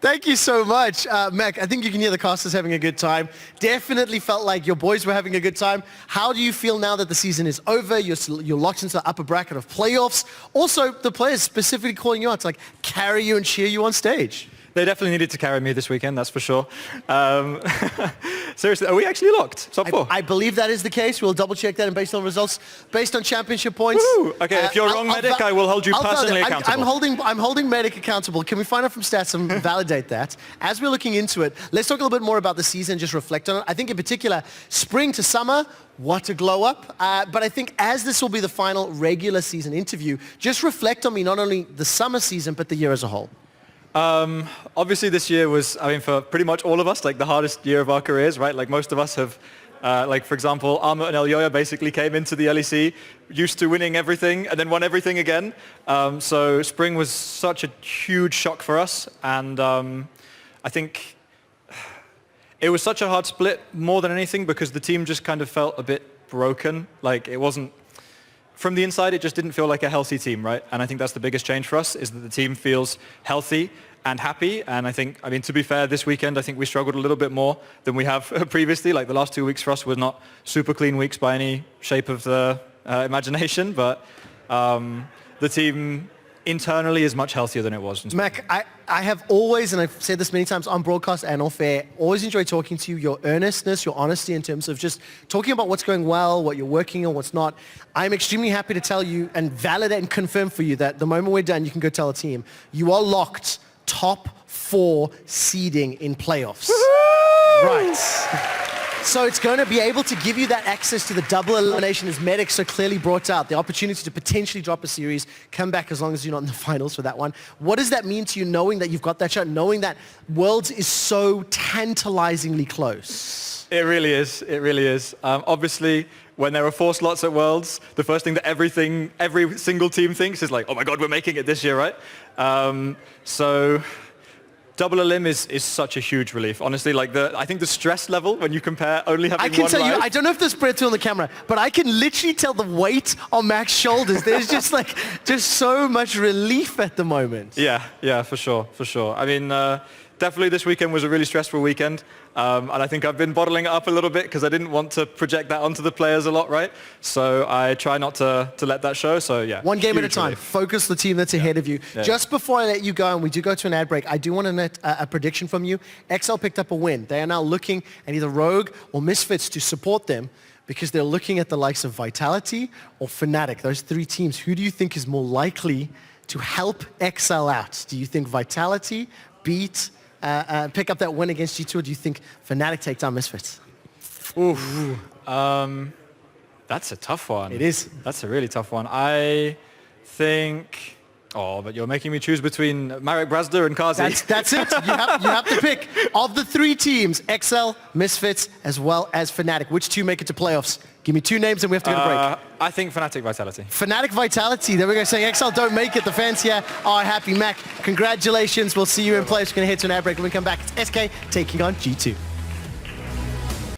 Thank you so much, Mac. I think you can hear the casters having a good time. Definitely felt like your boys were having a good time. How do you feel now that the season is over? You're locked into the upper bracket of playoffs. Also, the players specifically calling you out to like carry you and cheer you on stage. They definitely needed to carry me this weekend, that's for sure. Seriously, are we actually locked? Top four? I believe that is the case. We'll double check that, and based on results, based on championship points. Woo! Okay, if you're wrong, Medic, I will hold you personally accountable. I'm holding Medic accountable. Can we find out from stats and validate that? As we're looking into it, let's talk a little bit more about the season, just reflect on it. I think in particular, spring to summer, what a glow up. But I think as this will be the final regular season interview, just reflect on me, not only the summer season, but the year as a whole. Obviously this year was, I mean, for pretty much all of us, like the hardest year of our careers, right? Like most of us have, like for example, Arma and Elyoya basically came into the LEC used to winning everything and then won everything again. So spring was such a huge shock for us. And I think it was such a hard split more than anything because the team just kind of felt a bit broken. Like it wasn't, from the inside, it just didn't feel like a healthy team, right? And I think that's the biggest change for us, is that the team feels healthy and happy. And I think, I mean, to be fair, this weekend, I think we struggled a little bit more than we have previously. Like the last 2 weeks for us were not super clean weeks by any shape of the imagination, but the team internally is much healthier than it was. Mac, I have always, and I've said this many times on broadcast and off air, always enjoyed talking to you, your earnestness, your honesty in terms of just talking about what's going well, what you're working on, what's not. I'm extremely happy to tell you and validate and confirm for you that the moment we're done, you can go tell a team, you are locked top 4 seeding in playoffs. Woo-hoo! Right. So it's going to be able to give you that access to the double elimination, as Medic so clearly brought out, the opportunity to potentially drop a series, come back as long as you're not in the finals for that one. What does that mean to you, knowing that you've got that shot, knowing that Worlds is so tantalizingly close? It really is. It really is. Obviously, when there are 4 slots at Worlds, the first thing that every single team thinks is like, oh my God, we're making it this year, right? So double elim is such a huge relief. Honestly, like I think the stress level when you compare only having one I can tell you, life. I don't know if this spread through on the camera, but I can literally tell the weight on Mac's shoulders. There's just so much relief at the moment. Yeah, for sure. I mean, definitely this weekend was a really stressful weekend. And I think I've been bottling it up a little bit because I didn't want to project that onto the players a lot, right? So I try not to let that show, so yeah. One game at a time. Focus the team that's ahead of you. Just before I let you go, and we do go to an ad break, I do want to net a prediction from you. XL picked up a win. They are now looking at either Rogue or Misfits to support them because they're looking at the likes of Vitality or Fnatic. Those 3 teams, who do you think is more likely to help XL out? Do you think Vitality beat pick up that win against G2, or do you think Fnatic take down Misfits? Oof. That's a tough one. It is. That's a really tough one. I think... Oh, but you're making me choose between Marek Brazda and Kazi. That's it. You have to pick. Of the 3 teams, XL, Misfits, as well as Fnatic, which 2 make it to playoffs? Give me 2 names and we have to go to break. I think Fnatic Vitality. Fnatic Vitality. There we go, saying XL don't make it. The fans here are happy. Mac, congratulations. We'll see you in playoffs. We're going to head to an ad break. When we come back, it's SK taking on G2.